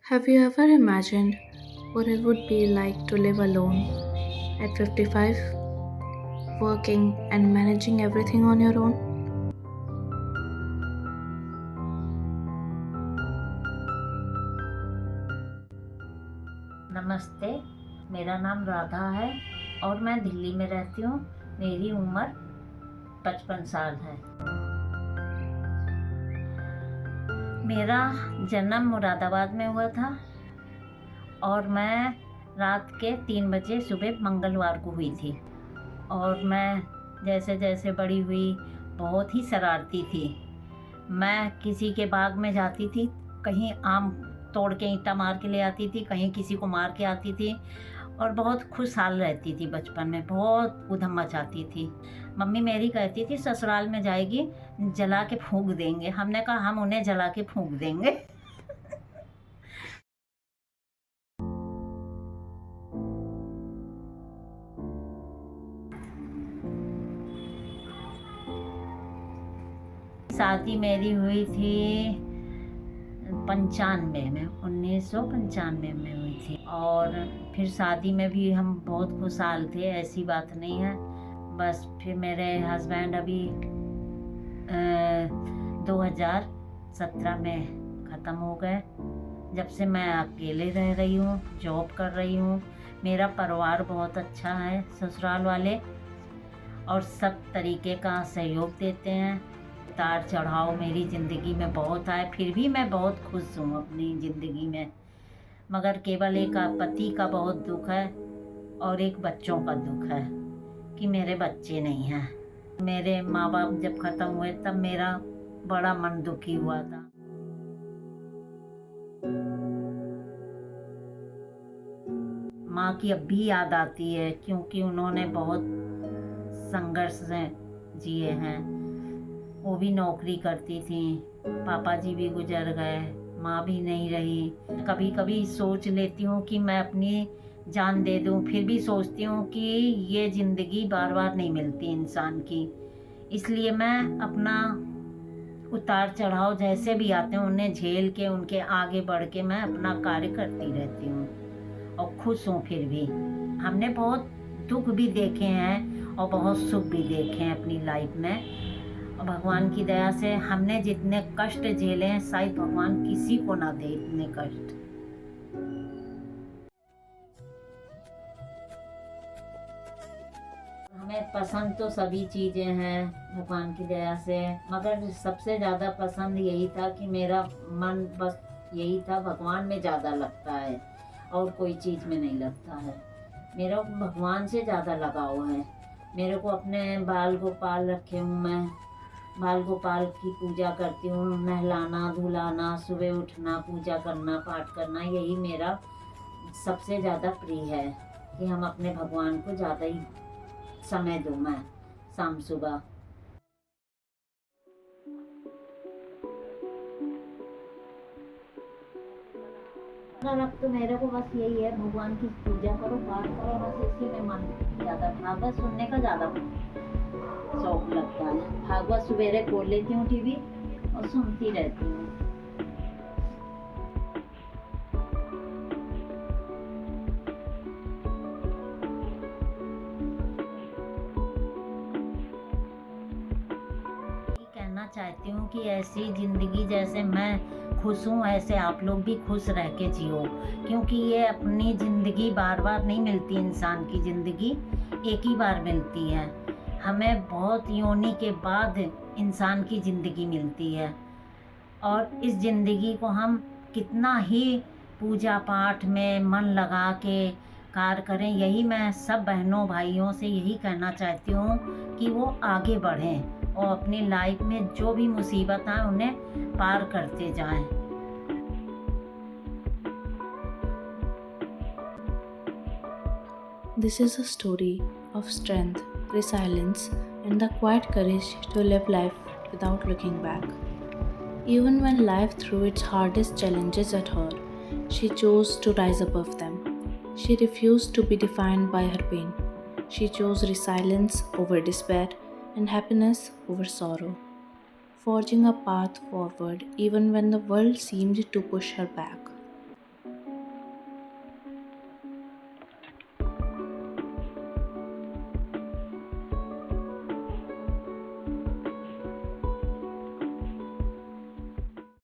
Have you ever imagined what it would be like to live alone at 55, working and managing everything on your own? नमस्ते। मेरा नाम राधा है और मैं दिल्ली में रहती हूँ। मेरी उम्र 55 साल है। मेरा जन्म मुरादाबाद में हुआ था और मैं रात के 3 बजे सुबह मंगलवार को हुई थी। और मैं जैसे जैसे बड़ी हुई बहुत ही शरारती थी। मैं किसी के बाग में जाती थी, कहीं आम तोड़ के ईंटा मार के ले आती थी, कहीं किसी को मार के आती थी और बहुत खुशहाल रहती थी। बचपन में बहुत उधम मचाती थी। मम्मी मेरी कहती थी ससुराल में जाएगी जला के फूंक देंगे। हमने कहा हम उन्हें जला के फूंक देंगे। शादी मेरी हुई थी 95 में, 1995 में हुई थी। और फिर शादी में भी हम बहुत खुशहाल थे, ऐसी बात नहीं है। बस फिर मेरे हस्बैंड अभी 2017 में ख़त्म हो गए। जब से मैं अकेले रह रही हूँ, जॉब कर रही हूँ। मेरा परिवार बहुत अच्छा है, ससुराल वाले, और सब तरीके का सहयोग देते हैं। उतार चढ़ाव मेरी ज़िंदगी में बहुत आए, फिर भी मैं बहुत खुश हूँ अपनी ज़िंदगी में। मगर केवल एक पति का बहुत दुख है और एक बच्चों का दुख है कि मेरे बच्चे नहीं हैं। मेरे माँ बाप जब ख़त्म हुए तब मेरा बड़ा मन दुखी हुआ था। माँ की अब भी याद आती है क्योंकि उन्होंने बहुत संघर्ष से जिए हैं। वो भी नौकरी करती थी, पापा जी भी गुजर गए, माँ भी नहीं रही। कभी कभी सोच लेती हूँ कि मैं अपनी जान दे दूँ, फिर भी सोचती हूँ कि ये ज़िंदगी बार बार नहीं मिलती इंसान की। इसलिए मैं अपना उतार चढ़ाव जैसे भी आते हैं उन्हें झेल के, उनके आगे बढ़ के मैं अपना कार्य करती रहती हूँ और खुश हूँ। फिर भी हमने बहुत दुख भी देखे हैं और बहुत सुख भी देखे हैं अपनी लाइफ में। और भगवान की दया से हमने जितने कष्ट झेले हैं शायद भगवान किसी को ना दे इतने कष्ट। हमें पसंद तो सभी चीज़ें हैं भगवान की दया से, मगर सबसे ज़्यादा पसंद यही था कि मेरा मन बस यही था, भगवान में ज़्यादा लगता है और कोई चीज़ में नहीं लगता है। मेरा भगवान से ज़्यादा लगाव है। मेरे को अपने बाल गोपाल रखे हूँ, मैं बाल गोपाल की पूजा करती हूँ। नहलाना धुलाना, सुबह उठना, पूजा करना, पाठ करना, यही मेरा सबसे ज़्यादा प्रिय है कि हम अपने भगवान को ज़्यादा ही समय दूँ मैं शाम सुबह। अगर अब तो मेरे को बस यही है, भगवान की पूजा करो, पाठ करो, बस इसी में मन ज़्यादा। भागवत सुनने का ज़्यादा शौक लगता है। भागवत सवेरे खोल लेती हूँ टीवी और सुनती रहती हूँ। कहना चाहती हूँ कि ऐसी ज़िंदगी जैसे मैं खुश हूँ ऐसे आप लोग भी खुश रह के जियो, क्योंकि ये अपनी ज़िंदगी बार बार नहीं मिलती। इंसान की ज़िंदगी एक ही बार मिलती है। हमें बहुत योनि के बाद इंसान की ज़िंदगी मिलती है और इस ज़िंदगी को हम कितना ही पूजा पाठ में मन लगा के कार्य करें। यही मैं सब बहनों भाइयों से यही कहना चाहती हूँ कि वो आगे बढ़ें और अपनी लाइफ में जो भी मुसीबत आए उन्हें पार करते जाएं। This is a story of strength, resilience, and the quiet courage to live life without looking back. Even when life threw its hardest challenges at her, she chose to rise above them. She refused to be defined by her pain. She chose resilience over despair and happiness over sorrow, forging a path forward even when the world seemed to push her back.